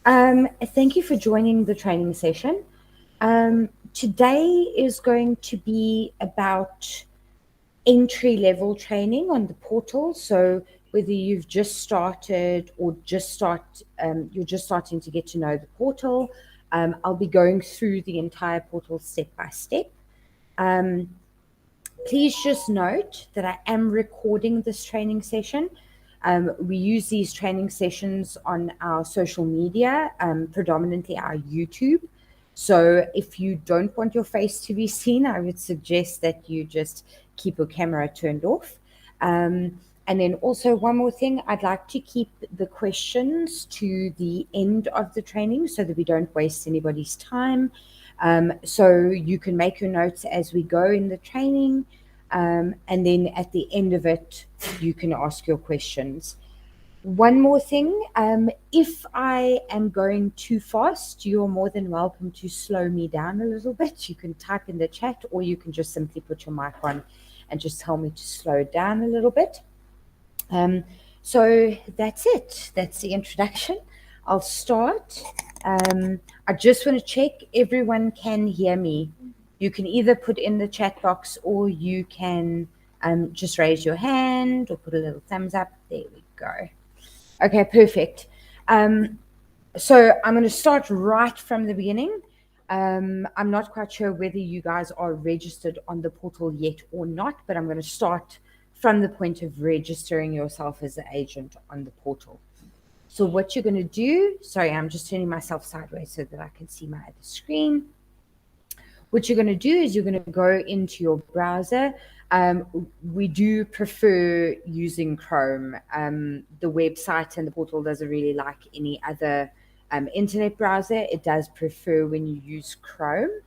Thank you for joining the training session. Today is going to be about entry-level training on the portal. So whether you've just started or you're just starting to get to know the portal, I'll be going through the entire portal step by step. Please just note that I am recording this training session. We use these training sessions on our social media, predominantly our YouTube. So if you don't want your face to be seen, I would suggest that you just keep your camera turned off. And then also one more thing, I'd like to keep the questions to the end of the training so that we don't waste anybody's time. So you can make your notes as we go in the training. And then at the end of it, you can ask your questions. One more thing, if I am going too fast, you're more than welcome to slow me down a little bit. You can type in the chat, or you can just simply put your mic on and just tell me to slow down a little bit. So that's it. That's the introduction. I'll start. I just want to check everyone can hear me. You can either put in the chat box, or you can just raise your hand or put a little thumbs up. There we go. Okay, perfect. So I'm going to start right from the beginning. I'm not quite sure whether you guys are registered on the portal yet or not, but I'm going to start from the point of registering yourself as an agent on the portal. So what you're going to do, sorry, I'm just turning myself sideways so that I can see my other screen. What you're going to do is you're going to go into your browser. We do prefer using Chrome. The website and the portal doesn't really like any other internet browser. It does prefer when you use Chrome.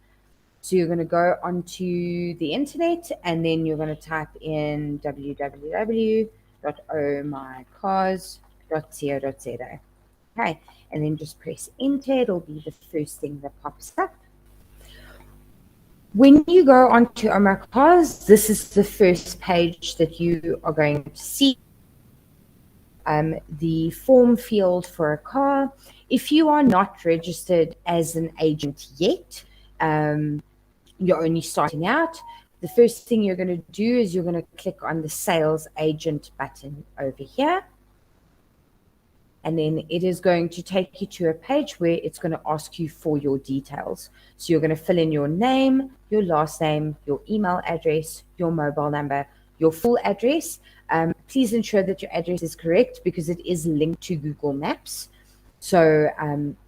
So you're going to go onto the internet, and then you're going to type in www.ohmycars.co.za. Okay, and then just press enter. It'll be the first thing that pops up. When you go onto Oh My Cars, this is the first page that you are going to see. The form field for a car. If you are not registered as an agent yet, you're only starting out, the first thing you're going to do is you're going to click on the sales agent button over here. And then it is going to take you to a page where it's going to ask you for your details. So you're going to fill in your name, your last name, your email address, your mobile number, your full address. Please ensure that your address is correct because it is linked to Google Maps. So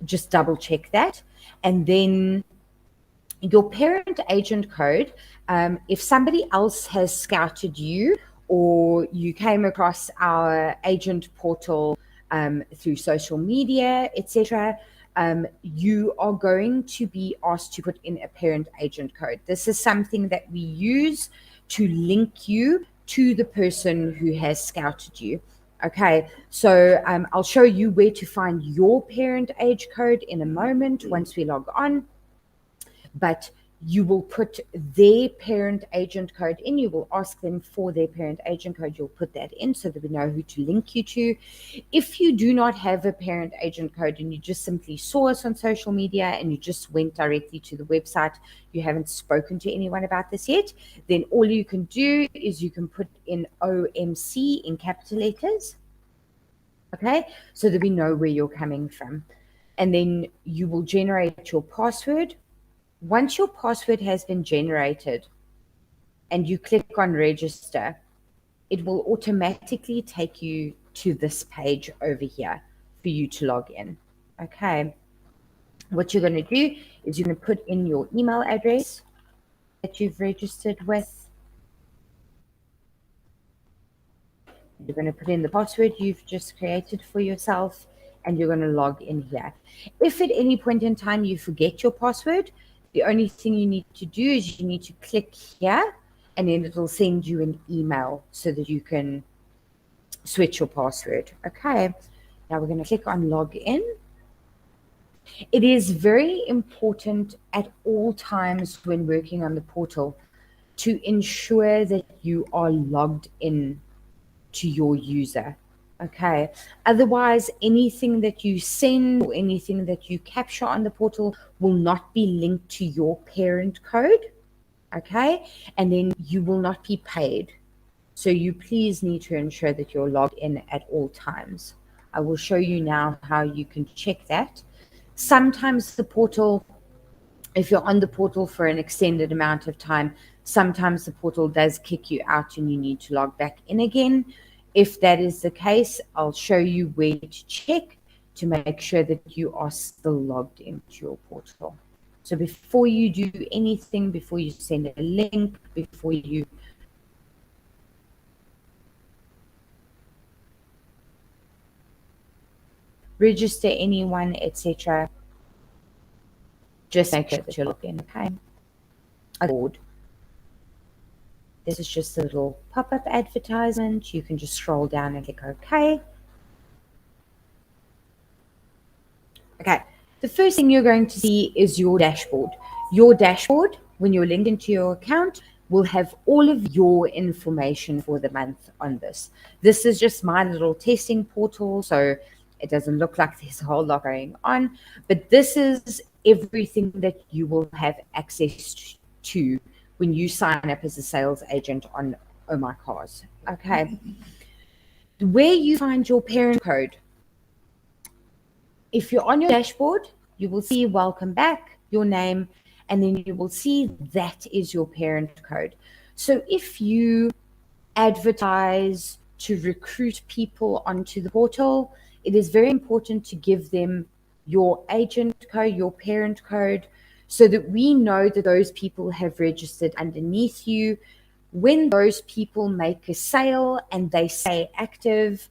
just double check that. And then your parent agent code. If somebody else has scouted you, or you came across our agent portal through social media, etc., you are going to be asked to put in a parent agent code. This is something that we use to link you to the person who has scouted you. Okay, so I'll show you where to find your parent age code in a moment once we log on. But you will put their parent agent code in. You will ask them for their parent agent code. You'll put that in so that we know who to link you to. If you do not have a parent agent code and you just simply saw us on social media and you just went directly to the website, you haven't spoken to anyone about this yet, then all you can do is you can put in OMC in capital letters, okay, so that we know where you're coming from. And then you will generate your password. Once your password has been generated and you click on register, it will automatically take you to this page over here for you to log in. Okay. What you're going to do is you're going to put in your email address that you've registered with. You're going to put in the password you've just created for yourself, and you're going to log in here. If at any point in time you forget your password, the only thing you need to do is you need to click here, and then it'll send you an email so that you can switch your password. Okay, now we're going to click on log in. It is very important at all times when working on the portal to ensure that you are logged in to your user. Okay. Otherwise, anything that you send or anything that you capture on the portal will not be linked to your parent code. Okay. And then you will not be paid. So you please need to ensure that you're logged in at all times. I will show you now how you can check that. Sometimes the portal, if you're on the portal for an extended amount of time, sometimes the portal does kick you out and you need to log back in again. If that is the case, I'll show you where to check to make sure that you are still logged into your portal. So before you do anything, before you send a link, before you register anyone, etc., just make sure that you're logged in. Okay. This is just a little pop-up advertisement. You can just scroll down and click OK. Okay, the first thing you're going to see is your dashboard. Your dashboard, when you're linked into your account, will have all of your information for the month on this. This is just my little testing portal, so it doesn't look like there's a whole lot going on, but this is everything that you will have access to when you sign up as a sales agent on Oh My Cars. Okay. Where you find your parent code, if you're on your dashboard, you will see welcome back, your name, and then you will see that is your parent code. So if you advertise to recruit people onto the portal, it is very important to give them your agent code, your parent code, so that we know that those people have registered underneath you. When those people make a sale and they stay active,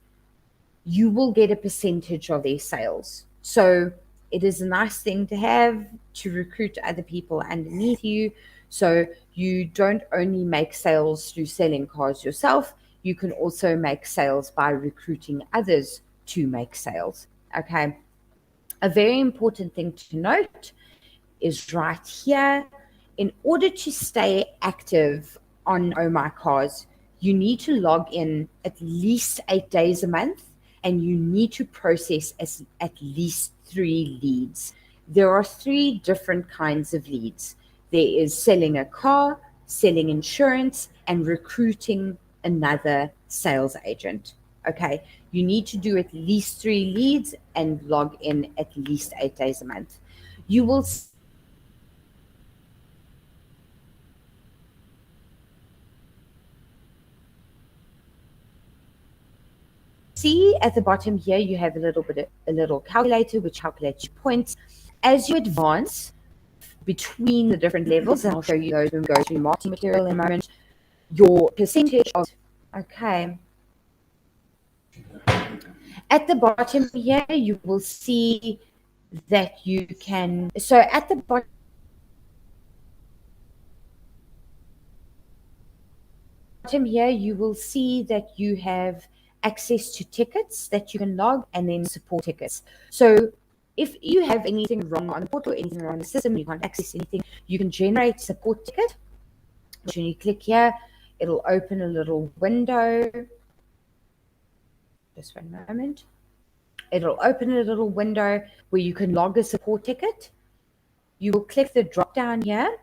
you will get a percentage of their sales. So it is a nice thing to have to recruit other people underneath you. So you don't only make sales through selling cars yourself, you can also make sales by recruiting others to make sales. Okay. A very important thing to note is right here. In order to stay active on Oh My Cars, you need to log in at least 8 days a month and you need to process at least 3 leads. There are 3 different kinds of leads. There is selling a car, selling insurance, and recruiting another sales agent. Okay, you need to do at least 3 leads and log in at least 8 days a month. You will see at the bottom here, you have a little calculator which calculates your points. As you advance between the different levels, and I'll show you those when we go through marketing material in a moment, your percentage of, okay. At the bottom here, you will see that you can, so at the bottom here, you will see that you have access to tickets that you can log and then support tickets. So if you have anything wrong on the portal, anything wrong on the system, you can't access anything, you can generate support ticket. When you click here, it'll open a little window. Just one moment. It'll open a little window where you can log a support ticket. You will click the drop down here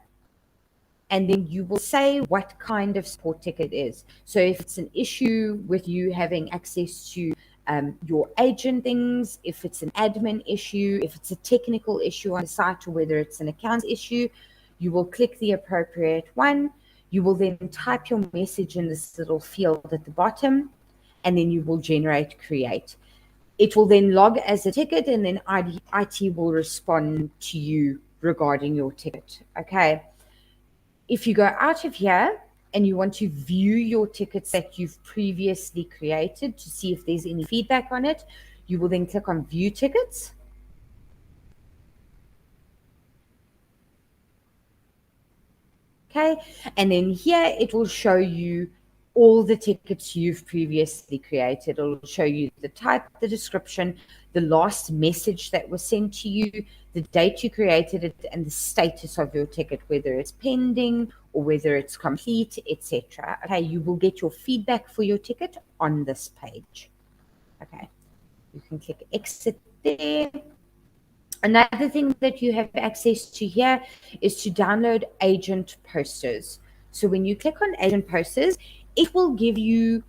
and then you will say what kind of support ticket it is. So if it's an issue with you having access to your agent things, if it's an admin issue, if it's a technical issue on the site, or whether it's an account issue, you will click the appropriate one. You will then type your message in this little field at the bottom, and then you will create. It will then log as a ticket, and then IT will respond to you regarding your ticket. Okay. If you go out of here and you want to view your tickets that you've previously created to see if there's any feedback on it, you will then click on View Tickets. Okay, and then here it will show you all the tickets you've previously created. It'll show you the type, the description, the last message that was sent to you, the date you created it, and the status of your ticket, whether it's pending or whether it's complete, etc. Okay, you will get your feedback for your ticket on this page. Okay, you can click exit there. Another thing that you have access to here is to download agent posters. So when you click on agent posters, it will give you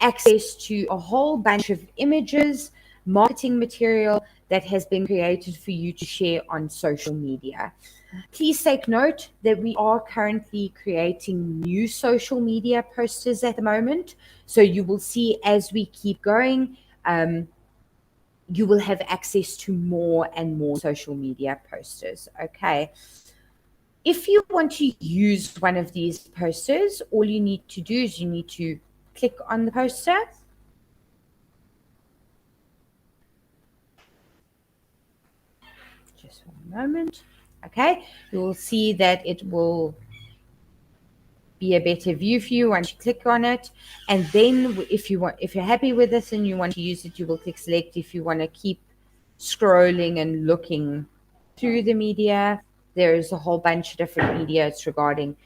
access to a whole bunch of images, marketing material that has been created for you to share on social media. Please take note that we are currently creating new social media posters at the moment. So you will see as we keep going, you will have access to more and more social media posters. Okay. If you want to use one of these posters, all you need to do is you need to click on the poster. Just one moment. Okay. You will see that it will be a better view for you once you click on it. And then if you're happy with this and you want to use it, you will click select. If you want to keep scrolling and looking through the media, there's a whole bunch of different media. It's regarding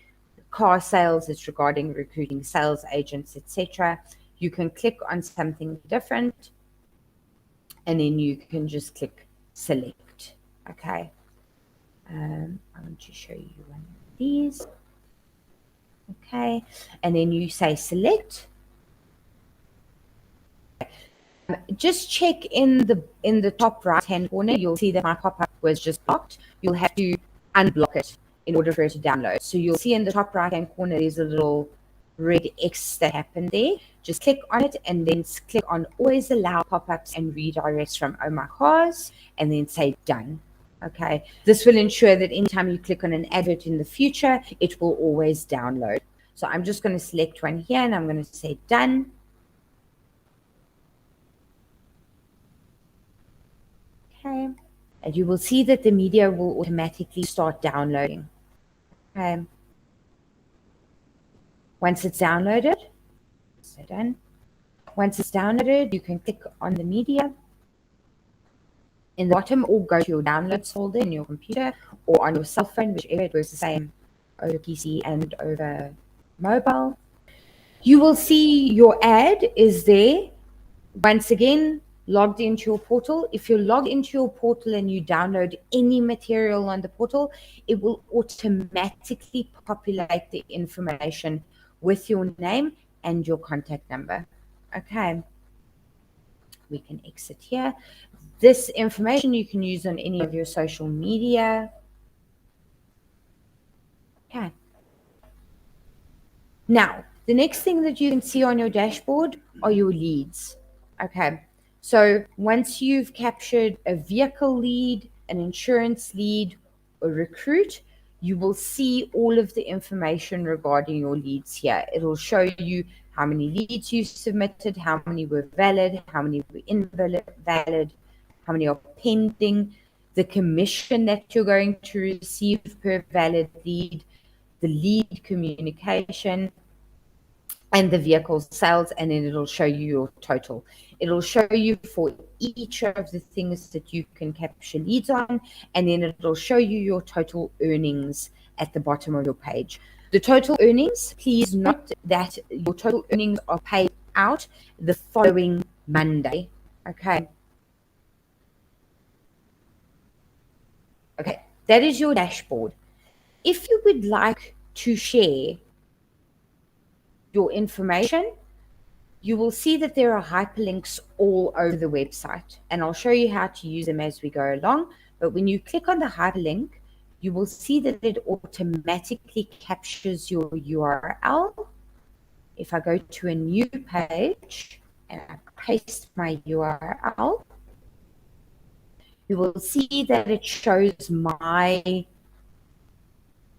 car sales, it's regarding recruiting sales agents, etc. You can click on something different and then you can just click select. Okay. I want to show you one of these. Okay, and then you say select. Just check in the top right hand corner. You'll see that my pop-up was just blocked. You'll have to unblock it in order for it to download. So you'll see in the top right hand corner there's a little red X that happened there. Just click on it and then click on always allow pop-ups and redirects from Oh My Cars and then say done. Okay, this will ensure that anytime you click on an advert in the future, it will always download. So I'm just going to select one here and I'm going to say done. Okay, and you will see that the media will automatically start downloading. Okay, once it's downloaded, so done. Once it's downloaded, you can click on the media in the bottom or go to your downloads folder in your computer or on your cell phone, whichever. It works the same over PC and over mobile. You will see your ad is there. Once again, logged into your portal. If you're logged into your portal and you download any material on the portal, it will automatically populate the information with your name and your contact number. Okay. We can exit here. This information you can use on any of your social media. Okay. Now, the next thing that you can see on your dashboard are your leads. Okay. So once you've captured a vehicle lead, an insurance lead, a recruit, you will see all of the information regarding your leads here. It'll show you how many leads you submitted, how many were valid, how many were invalid, how many are pending, the commission that you're going to receive per valid lead, the lead communication, and the vehicle sales, and then it'll show you your total. It'll show you for each of the things that you can capture leads on, and then it'll show you your total earnings at the bottom of your page. The total earnings, please note that your total earnings are paid out the following Monday. Okay. Okay, that is your dashboard. If you would like to share your information, you will see that there are hyperlinks all over the website, and I'll show you how to use them as we go along. But when you click on the hyperlink, you will see that it automatically captures your URL. If I go to a new page and I paste my URL, you will see that it shows my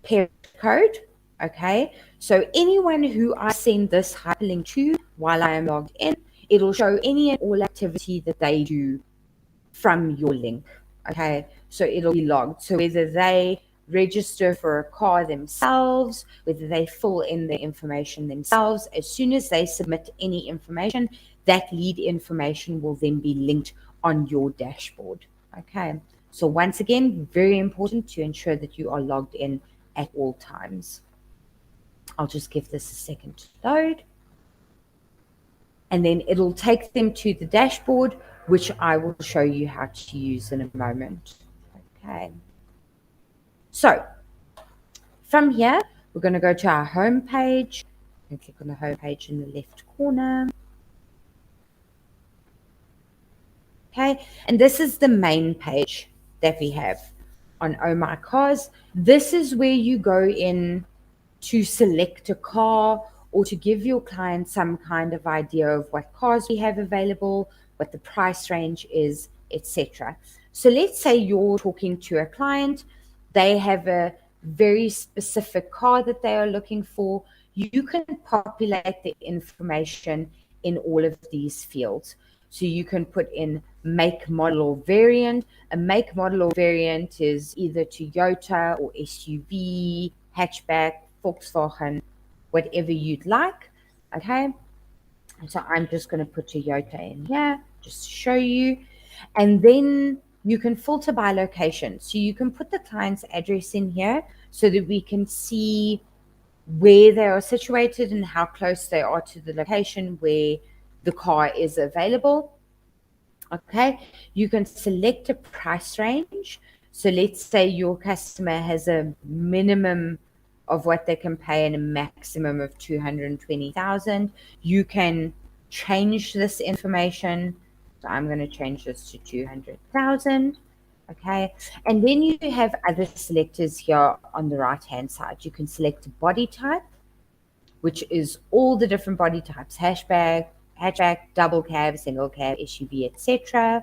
parent code. Okay, so anyone who I send this hyperlink to while I am logged in, it'll show any and all activity that they do from your link. Okay, so it'll be logged. So whether they register for a car themselves, whether they fill in the information themselves, as soon as they submit any information, that lead information will then be linked on your dashboard. Okay, so once again, very important to ensure that you are logged in at all times. I'll just give this a second to load. and then it'll take them to the dashboard, which I will show you how to use in a moment. Okay. So from here, we're going to go to our home page and click on the home page in the left corner. Okay, and this is the main page that we have on Oh My Cars. This is where you go in to select a car or to give your client some kind of idea of what cars we have available, what the price range is, etc. So let's say you're talking to a client, they have a very specific car that they are looking for. You can populate the information in all of these fields. So you can put in make, model, or variant. A make, model, or variant is either Toyota or SUV, hatchback, Volkswagen, whatever you'd like. Okay. So I'm just going to put Toyota in here just to show you. And then you can filter by location. So you can put the client's address in here so that we can see where they are situated and how close they are to the location where the car is available. Okay, you can select a price range. So let's say your customer has a minimum of what they can pay and a maximum of 220,000. You can change this information. So I'm going to change this to 200,000. Okay, and then you have other selectors here on the right hand side. You can select a body type, which is all the different body types: hatchback, double cab, single cab, SUV, etc.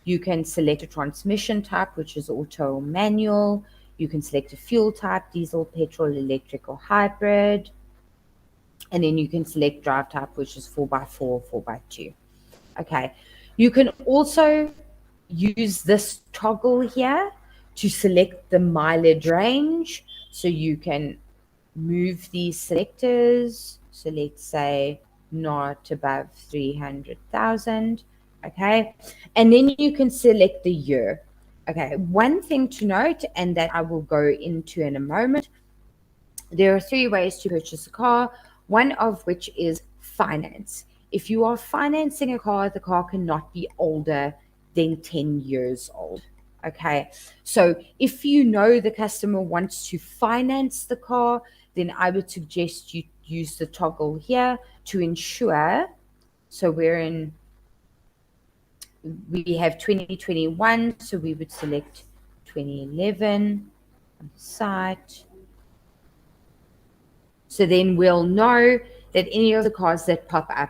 You can select a transmission type, which is auto or manual. You can select a fuel type: diesel, petrol, electric, or hybrid. And then you can select drive type, which is 4x4 or 4x2. Okay. You can also use this toggle here to select the mileage range. So you can move these selectors. So let's say not above 300,000. Okay. And then you can select the year. Okay. One thing to note, and that I will go into in a moment, there are 3 ways to purchase a car, one of which is finance. If you are financing a car, the car cannot be older than 10 years old. Okay, so if you know the customer wants to finance the car, then I would suggest you use the toggle here to ensure. So we have 2021, so we would select 2011 on the site. So then we'll know that any of the cars that pop up,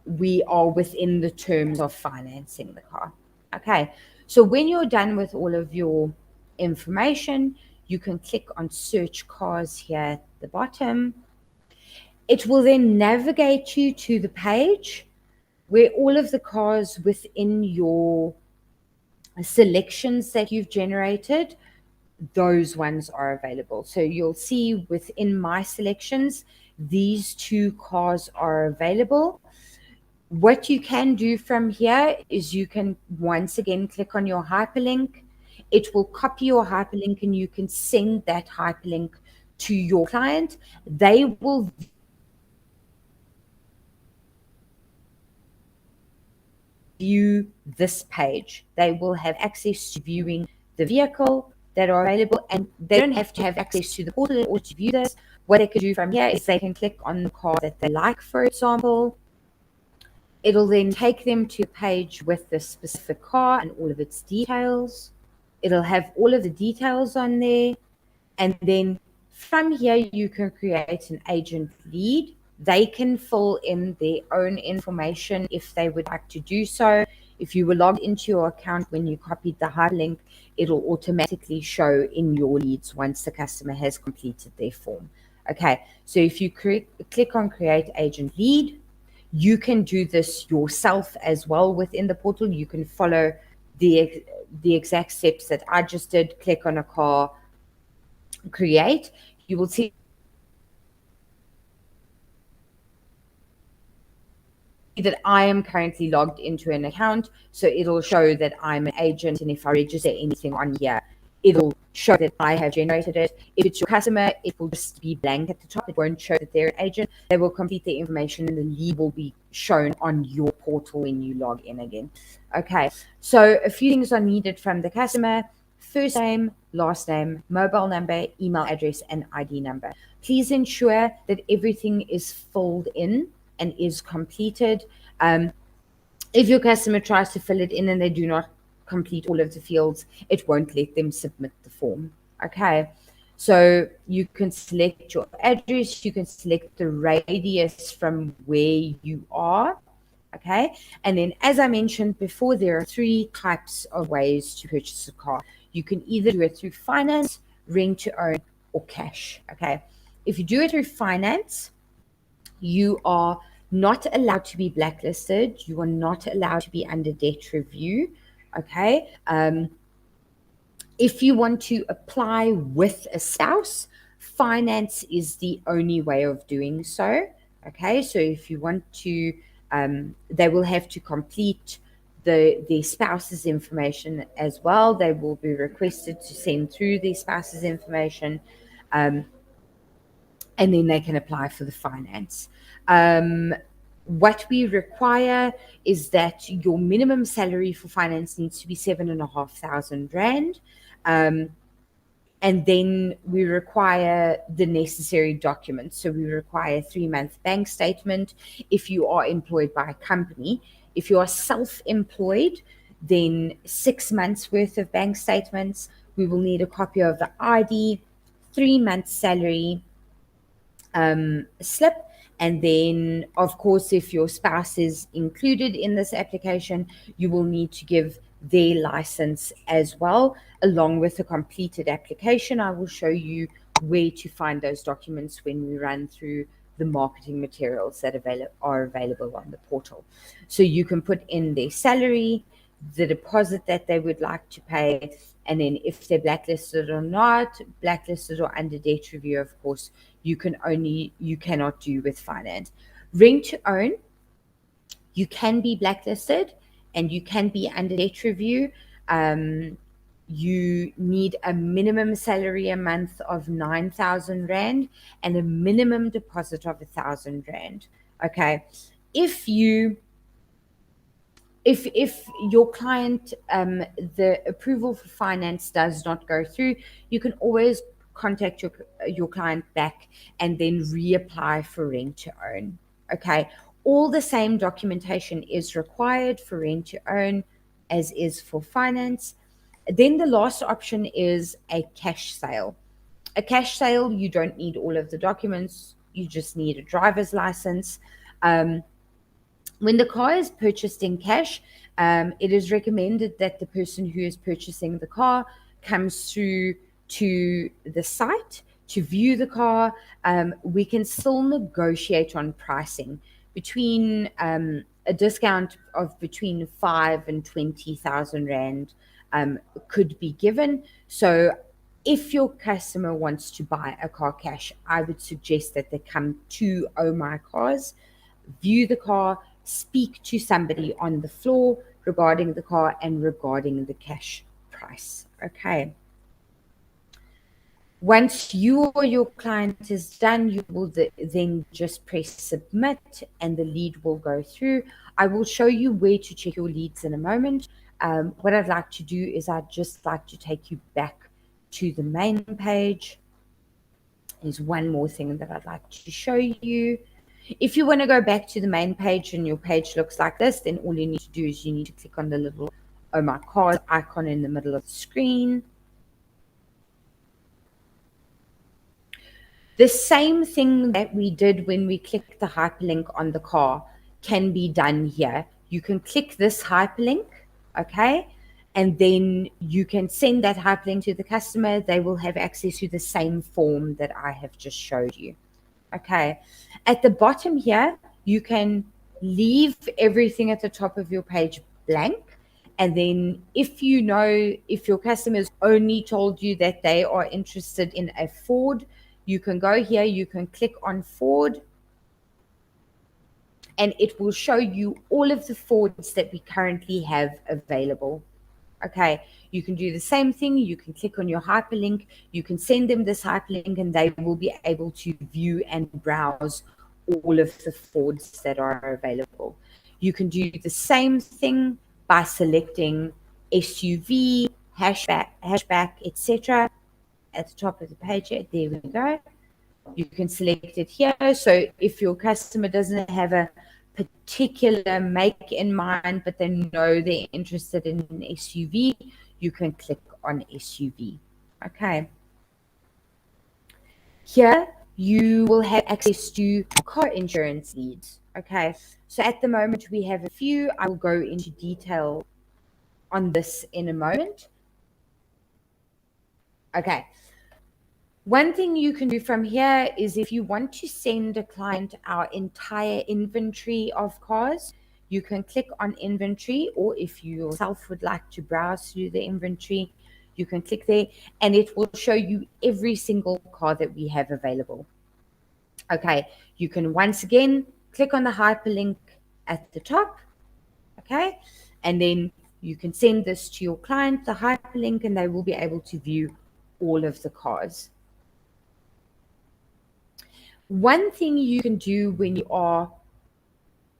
we are within the terms of financing the car. Okay, so when you're done with all of your information, you can click on search cars here at the bottom. It will then navigate you to the page where all of the cars within your selections that you've generated, those ones are available. So you'll see within my selections, these 2 cars are available. What you can do from here is you can once again click on your hyperlink. It will copy your hyperlink and you can send that hyperlink to your client. They will view this page. They will have access to viewing the vehicle that are available, and they don't have to have access to the portal in order to view this. What they can do from here is they can click on the car that they like, for example. It'll then take them to a page with the specific car and all of its details. It'll have all of the details on there. And then from here, you can create an agent lead. They can fill in their own information if they would like to do so. If you were logged into your account when you copied the hyperlink, it'll automatically show in your leads once the customer has completed their form. Okay, so if you click on create agent lead, you can do this yourself as well within the portal. You can follow the exact steps that I just did. Click on a car, create. You will see that I am currently logged into an account, so it'll show that I'm an agent, and if I register anything on here, it'll show that I have generated it. If it's your customer, it will just be blank at the top. It won't show that they're an agent. They will complete the information and the lead will be shown on your portal when you log in again. Okay, so a few things are needed from the customer: first name, last name, mobile number, email address, and ID number. Please ensure that everything is filled in and is completed. If your customer tries to fill it in and they do not complete all of the fields, it won't let them submit the form. Okay, so you can select your address, you can select the radius from where you are. Okay, and then as I mentioned before, there are 3 types of ways to purchase a car. You can either do it through finance, rent to own, or cash. Okay, if you do it through finance, you are not allowed to be blacklisted. You are not allowed to be under debt review. Okay. If you want to apply with a spouse, finance is the only way of doing so. Okay. So if you want to, they will have to complete the spouse's information as well. They will be requested to send through their spouse's information. And then they can apply for the finance. What we require is that your minimum salary for finance needs to be 7,500 Rand. And then we require the necessary documents. So we require a 3-month bank statement if you are employed by a company. If you are self-employed, then 6 months worth of bank statements. We will need a copy of the ID, 3 months salary, slip, and then of course if your spouse is included in this application, you will need to give their license as well along with a completed application. I will show you where to find those documents when we run through the marketing materials that are available on the portal. So you can put in their salary, the deposit that they would like to pay, and then if they're blacklisted or not, blacklisted or under debt review, of course, you cannot do with finance. Rent to own, you can be blacklisted and you can be under debt review. You need a minimum salary a month of 9,000 Rand and a minimum deposit of 1,000 Rand. Okay. If your client, the approval for finance does not go through, you can always contact your client back and then reapply for rent to own. Okay. All the same documentation is required for rent to own as is for finance. Then the last option is a cash sale. A cash sale, you don't need all of the documents. You just need a driver's license. When the car is purchased in cash, it is recommended that the person who is purchasing the car comes through to the site to view the car. We can still negotiate on pricing between a discount of between 5 and 20,000 Rand could be given. So if your customer wants to buy a car cash, I would suggest that they come to Oh My Cars, view the car, speak to somebody on the floor regarding the car and regarding the cash price. Okay. Once you or your client is done, you will then just press submit and the lead will go through. I will show you where to check your leads in a moment. What I'd like to do is I'd just like to take you back to the main page. There's one more thing that I'd like to show you. If you want to go back to the main page and your page looks like this, then all you need to do is you need to click on the little Oh My Cars icon in the middle of the screen. The same thing that we did when we clicked the hyperlink on the car can be done here. You can click this hyperlink, okay? And then you can send that hyperlink to the customer. They will have access to the same form that I have just showed you. Okay. At the bottom here, you can leave everything at the top of your page blank. And then if your customers only told you that they are interested in a Ford, you can go here, you can click on Ford, and it will show you all of the Fords that we currently have available. Okay, you can do the same thing. You can click on your hyperlink. You can send them this hyperlink and they will be able to view and browse all of the Fords that are available. You can do the same thing by selecting SUV, hatchback, etc. at the top of the page. There we go. You can select it here. So if your customer doesn't have a particular make in mind, but they know they're interested in an SUV, you can click on SUV. Okay. Here you will have access to car insurance leads. Okay. So at the moment we have a few. I will go into detail on this in a moment. Okay. One thing you can do from here is if you want to send a client our entire inventory of cars, you can click on inventory, or if you yourself would like to browse through the inventory, you can click there and it will show you every single car that we have available. Okay, you can once again click on the hyperlink at the top, okay, and then you can send this to your client, the hyperlink, and they will be able to view all of the cars. One thing you can do when you are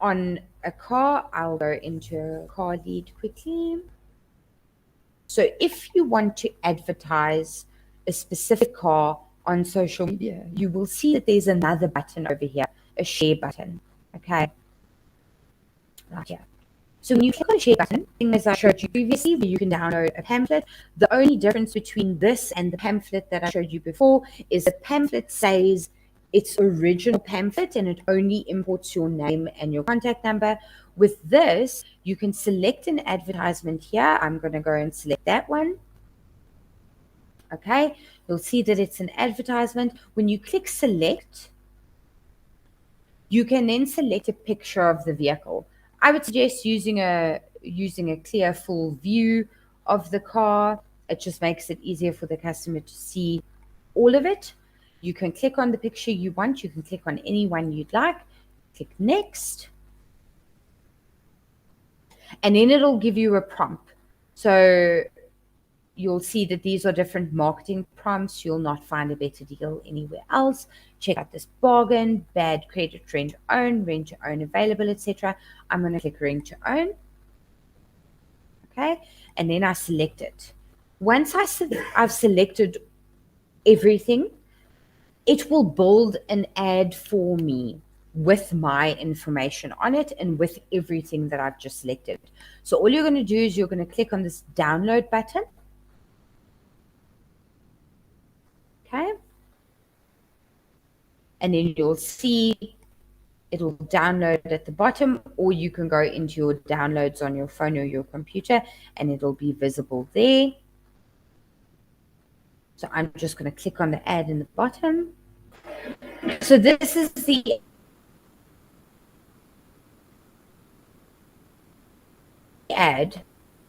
on a car, I'll go into a car lead quickly. So if you want to advertise a specific car on social media, you will see that there's another button over here, a share button. Okay. Right here. So when you click on the share button, as I showed you previously, where you can download a pamphlet, the only difference between this and the pamphlet that I showed you before is the pamphlet says its original pamphlet and it only imports your name and your contact number. With this, you can select an advertisement here. I'm going to go and select that one. Okay, you'll see that it's an advertisement. When you click select, you can then select a picture of the vehicle. I would suggest using a clear full view of the car. It just makes it easier for the customer to see all of it. You can click on the picture you want. You can click on any one you'd like. Click next. And then it'll give you a prompt. So you'll see that these are different marketing prompts. You'll not find a better deal anywhere else. Check out this bargain, bad credit, rent to own available, etc. I'm going to click rent to own. Okay, and then I select it. Once I've selected everything, it will build an ad for me with my information on it and with everything that I've just selected. So all you're going to do is you're going to click on this download button. Okay. And then you'll see it'll download at the bottom, or you can go into your downloads on your phone or your computer and it'll be visible there. So I'm just going to click on the ad in the bottom. So this is the ad.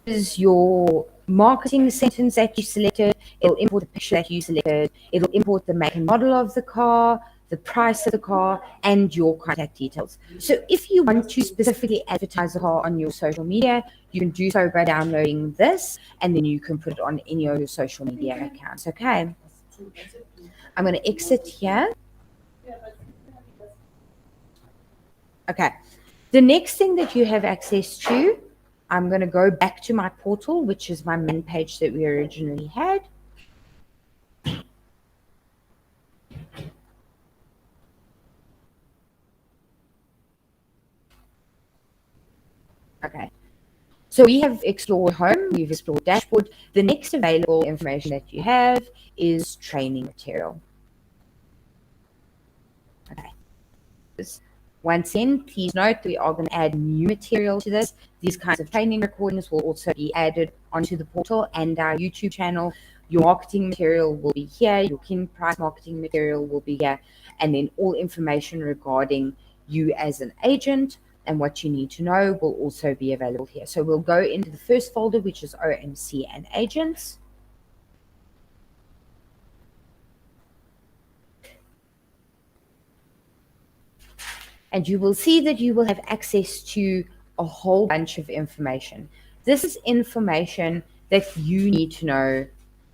This is your marketing sentence that you selected. It'll import the picture that you selected. It'll import the make and model of the car, the price of the car, and your contact details. So if you want to specifically advertise the car on your social media, you can do so by downloading this, and then you can put it on any of your social media accounts. Okay. I'm going to exit here. Okay. The next thing that you have access to, I'm going to go back to my portal, which is my main page that we originally had. Okay. So we have explored home, we've explored dashboard. The next available information that you have is training material. Okay. Once again, please note we are going to add new material to this. These kinds of training recordings will also be added onto the portal and our YouTube channel. Your marketing material will be here. Your King Price marketing material will be here. And then all information regarding you as an agent and what you need to know will also be available here. So we'll go into the first folder, which is OMC and agents. And you will see that you will have access to a whole bunch of information. This is information that you need to know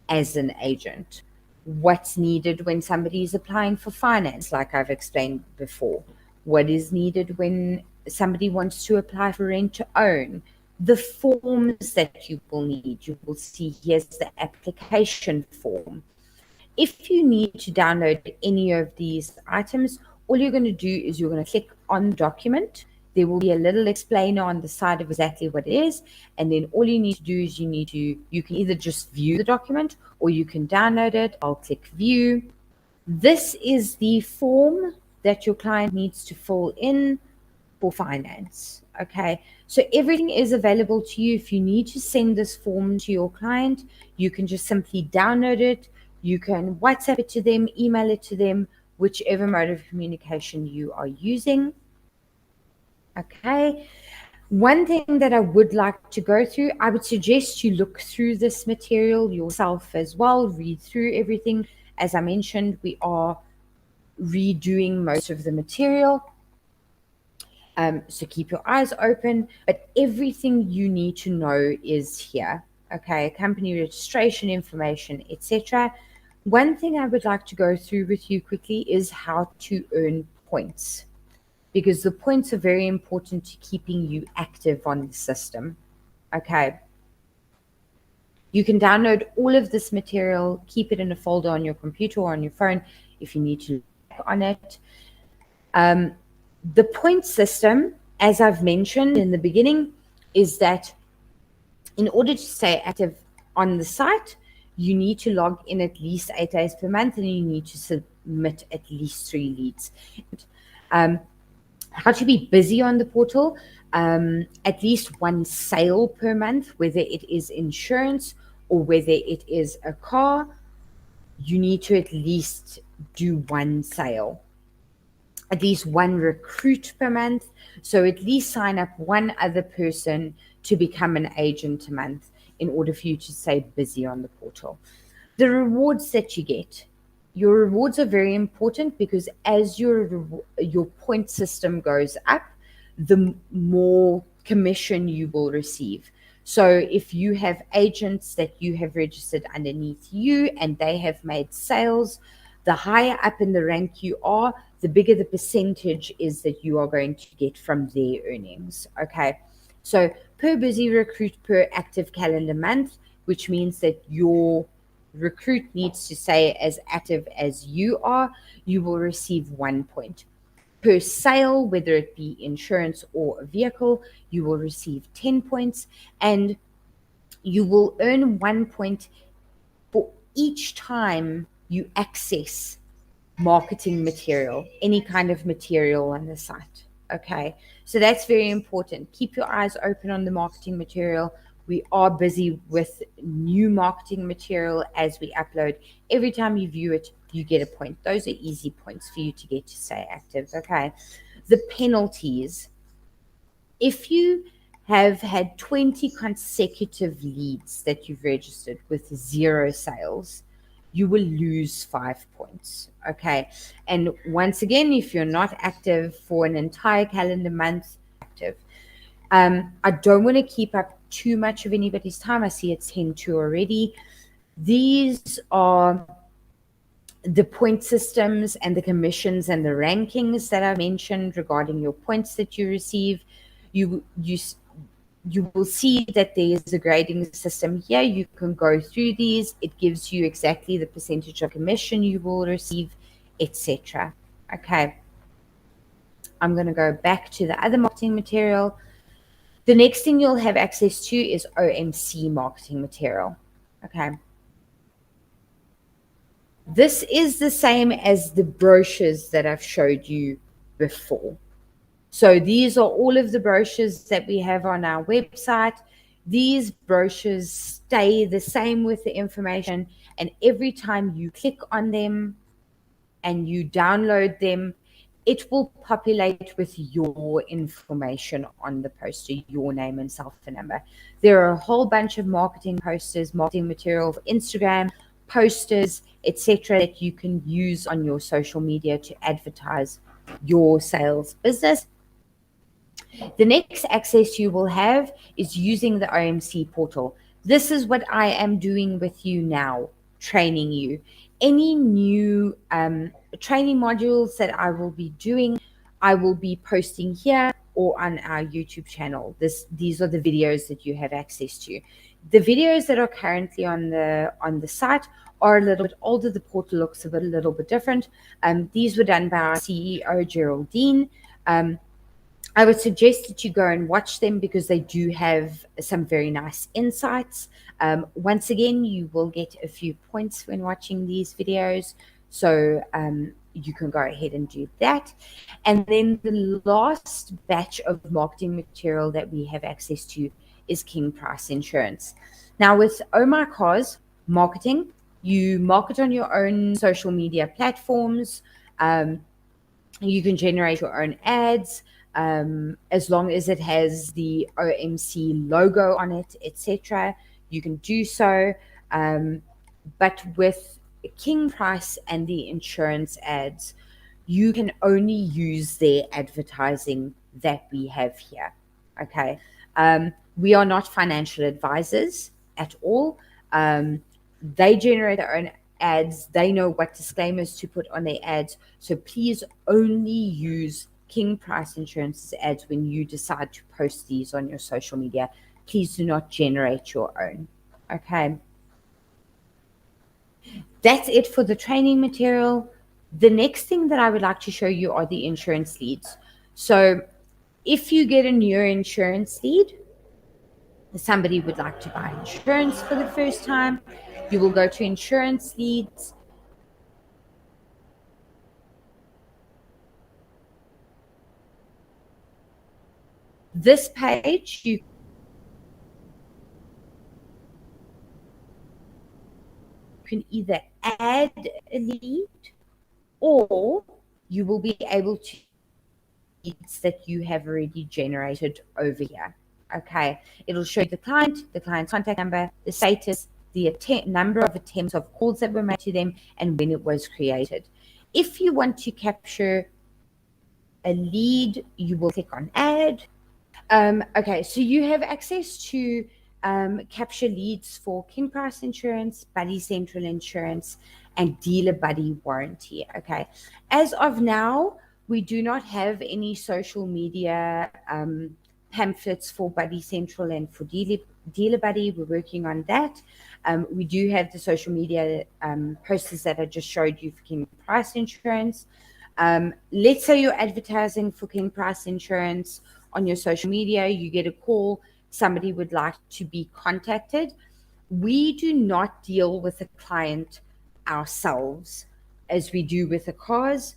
as an agent. What's needed when somebody is applying for finance, like I've explained before. What is needed when somebody wants to apply for rent to own. The forms that you will need. You will see here's the application form. If you need to download any of these items, all you're going to do is you're going to click on document. There will be a little explainer on the side of exactly what it is. And then all you need to do is you can either just view the document or you can download it. I'll click view. This is the form that your client needs to fill in for finance. Okay, so everything is available to you. If you need to send this form to your client, you can just simply download it. You can WhatsApp it to them, email it to them, whichever mode of communication you are using. Okay, one thing that I would like to go through, I would suggest you look through this material yourself as well, read through everything. As I mentioned, we are redoing most of the material. So keep your eyes open, but everything you need to know is here. Okay, company registration information, etc. One thing I would like to go through with you quickly is how to earn points, because the points are very important to keeping you active on the system. Okay. You can download all of this material, keep it in a folder on your computer or on your phone if you need to look on it. The point system, as I've mentioned in the beginning, is that in order to stay active on the site, you need to log in at least 8 days per month and you need to submit at least 3 leads. How to be busy on the portal, at least 1 sale per month, whether it is insurance or whether it is a car, you need to at least do 1 sale. At least 1 recruit per month. So at least sign up 1 other person to become an agent a month in order for you to stay busy on the portal. The rewards that you get. Your rewards are very important because as your point system goes up, the more commission you will receive. So if you have agents that you have registered underneath you and they have made sales, the higher up in the rank you are, the bigger the percentage is that you are going to get from their earnings. Okay, so per busy recruit per active calendar month, which means that your recruit needs to stay as active as you are, you will receive 1 point. Per sale, whether it be insurance or a vehicle, you will receive 10 points, and you will earn 1 point for each time you access marketing material, any kind of material on the site. Okay, so that's very important. Keep your eyes open on the marketing material. We are busy with new marketing material as we upload. Every time you view it, you get a point. Those are easy points for you to get to stay active. Okay, the penalties. If you have had 20 consecutive leads that you've registered with 0 sales, you will lose 5 points. Okay. And once again, if you're not active for an entire calendar month, active. I don't want to keep up too much of anybody's time. I see it's 10:02 already. These are the point systems and the commissions and the rankings that I mentioned regarding your points that you receive. You will see that there is a grading system here. You can go through these. It gives you exactly the percentage of commission you will receive, etc. Okay. I'm going to go back to the other marketing material. The next thing you'll have access to is OMC marketing material. Okay. This is the same as the brochures that I've showed you before. So these are all of the brochures that we have on our website. These brochures stay the same with the information, and every time you click on them and you download them, it will populate with your information on the poster, your name and cell phone number. There are a whole bunch of marketing posters, marketing material for Instagram, posters, etc., that you can use on your social media to advertise your sales business. The next access you will have is using the OMC portal. This is what I am doing with you now, training you. Any new training modules that I will be doing, I will be posting here or on our YouTube channel. These are the videos that you have access to. The videos that are currently on the site are a little bit older. The portal looks a little bit different. These were done by our CEO, Geraldine. I would suggest that you go and watch them because they do have some very nice insights. Once again, you will get a few points when watching these videos. So you can go ahead and do that. And then the last batch of marketing material that we have access to is King Price Insurance. Now, with Oh My Cars marketing, you market on your own social media platforms. You can generate your own ads as long as it has the OMC logo on it, etc. You can do so. But with King Price and the insurance ads, you can only use their advertising that we have here. Okay. We are not financial advisors at all. They generate their own ads. They know what disclaimers to put on their ads. So please only use King Price Insurance's ads when you decide to post these on your social media. Please do not generate your own. Okay. That's it for the training material. The next thing that I would like to show you are the insurance leads. So if you get a new insurance lead, somebody would like to buy insurance for the first time, you will go to insurance leads. This page, you can either add a lead or you will be able to leads that you have already generated over here. Okay, it'll show you the client's contact number, the status, the number of attempts of calls that were made to them, and when it was created. If you want to capture a lead, you will click on add. Okay, so you have access to capture leads for King Price Insurance, Buddy Central Insurance, and Dealer Buddy Warranty. Okay, as of now, we do not have any social media pamphlets for Buddy Central and for Dealer Buddy. We're working on that. We do have the social media posters that I just showed you for King Price Insurance. Let's say you're advertising for King Price Insurance on your social media, you get a call, somebody would like to be contacted. We do not deal with the client ourselves as we do with the cars.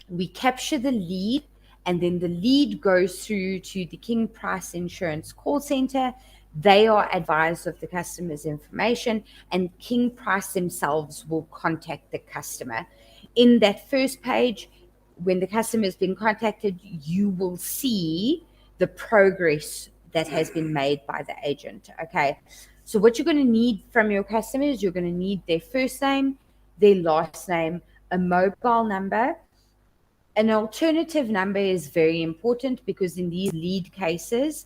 We capture the lead, and then the lead goes through to the King Price Insurance call center. They are advised of the customer's information, and King Price themselves will contact the customer. In that first page, when the customer has been contacted, you will see the progress that has been made by the agent. Okay, so what you're going to need from your customers, you're going to need their first name, their last name, a mobile number. An alternative number is very important because in these lead cases,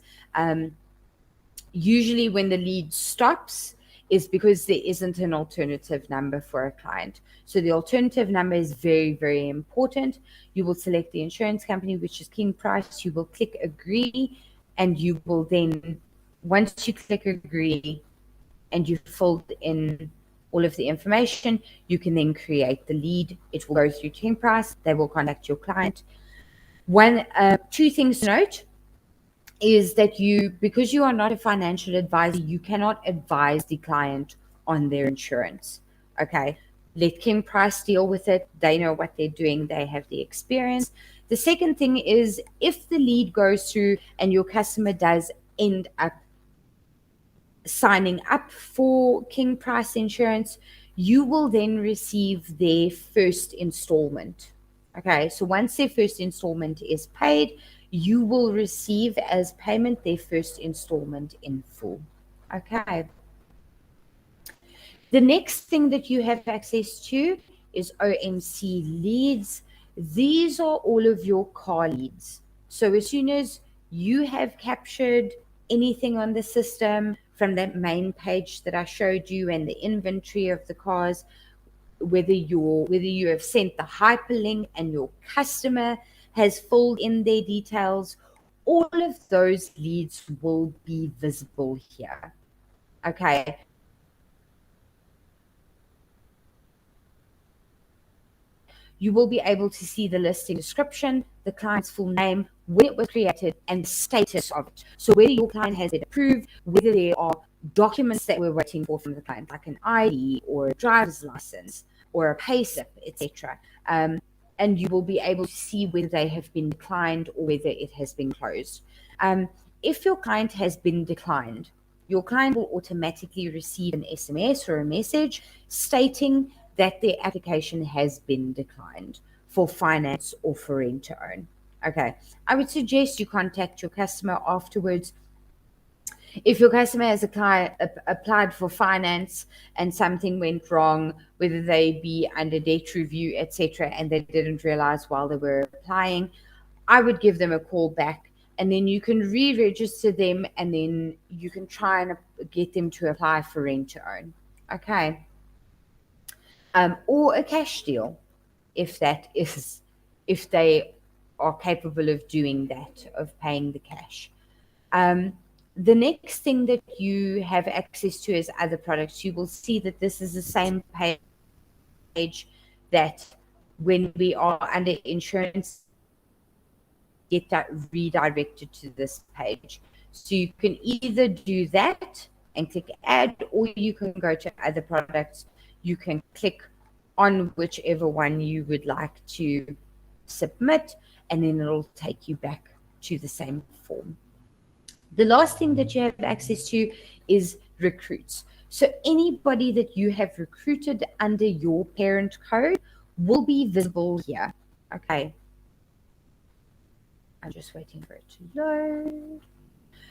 usually when the lead stops is because there isn't an alternative number for a client. So the alternative number is very, very important. You will select the insurance company, which is King Price. You will click agree, and you will then, once you click agree and you've filled in all of the information, you can then create the lead. It will go through King Price. They will contact your client. Two things to note is that because you are not a financial advisor, you cannot advise the client on their insurance. Okay, let King Price deal with it. They know what they're doing. They have the experience. The second thing is, if the lead goes through and your customer does end up signing up for King Price Insurance, you will then receive their first installment. Okay, so once their first installment is paid, you will receive as payment their first installment in full. Okay. The next thing that you have access to is OMC leads. These are all of your car leads. So as soon as you have captured anything on the system from that main page that I showed you and the inventory of the cars, whether you have sent the hyperlink and your customer has filled in their details, all of those leads will be visible here. Okay. You will be able to see the listing description, the client's full name, when it was created, and the status of it. So whether your client has it approved, whether there are documents that we're waiting for from the client, like an ID or a driver's license or a payslip, etc. And you will be able to see whether they have been declined or whether it has been closed. If your client has been declined, your client will automatically receive an SMS or a message stating that their application has been declined for finance or for rent to own. Okay, I would suggest you contact your customer afterwards. If your customer has applied for finance and something went wrong, whether they be under debt review, etc., and they didn't realize while they were applying, I would give them a call back, and then you can re-register them, and then you can try and get them to apply for rent to own. Okay. Or a cash deal, if they are capable of doing that, of paying the cash. The next thing that you have access to is other products. You will see that this is the same page that when we are under insurance, get that redirected to this page. So you can either do that and click add, or you can go to other products. You can click on whichever one you would like to submit, and then it'll take you back to the same form. The last thing that you have access to is recruits. So anybody that you have recruited under your parent code will be visible here. Okay. I'm just waiting for it to load.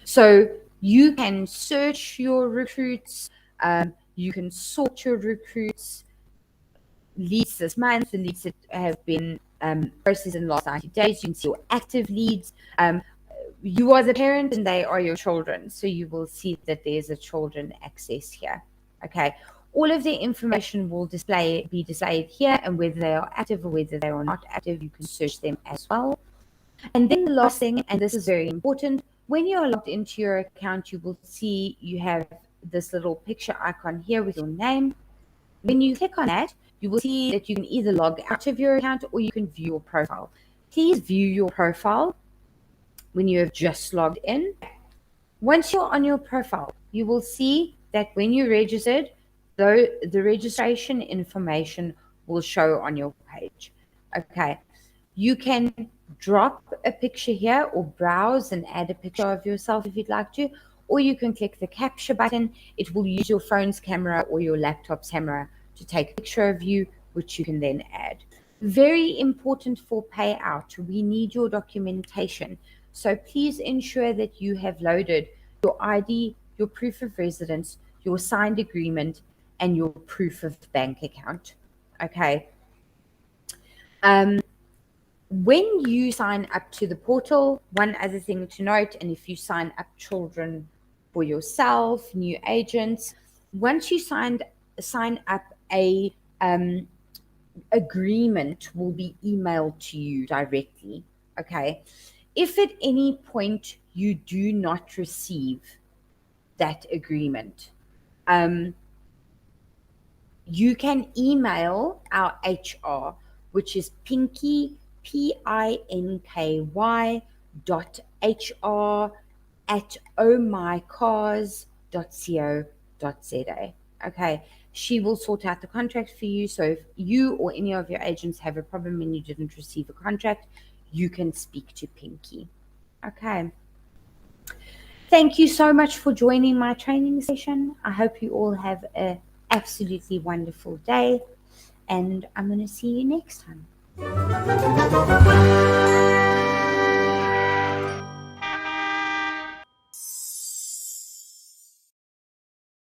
So you can search your recruits. You can sort your recruits. Leads this month, the leads that have been processed in the last 90 days. You can see your active leads. You are the parent and they are your children. So you will see that there's a children access here. Okay. All of the information will be displayed here, and whether they are active or whether they are not active, you can search them as well. And then the last thing, and this is very important, when you are logged into your account, you will see you have this little picture icon here with your name. When you click on that, you will see that you can either log out of your account or you can view your profile. Please view your profile when you have just logged in. Once you're on your profile, you will see that when you registered, though the registration information will show on your page. Okay, you can drop a picture here or browse and add a picture of yourself if you'd like to, or you can click the capture button. It will use your phone's camera or your laptop's camera to take a picture of you, which you can then add. Very important for payout, we need your documentation. So please ensure that you have loaded your ID, your proof of residence, your signed agreement, and your proof of bank account. Okay. When you sign up to the portal, one other thing to note, and if you sign up children for yourself, new agents, once you sign up, a agreement will be emailed to you directly. Okay. If at any point you do not receive that agreement, you can email our HR, which is Pinky, pinky@ohmycars.co.za. Okay, she will sort out the contract for you. So if you or any of your agents have a problem and you didn't receive a contract, you can speak to Pinky. Okay. Thank you so much for joining my training session. I hope you all have an absolutely wonderful day, and I'm going to see you next time.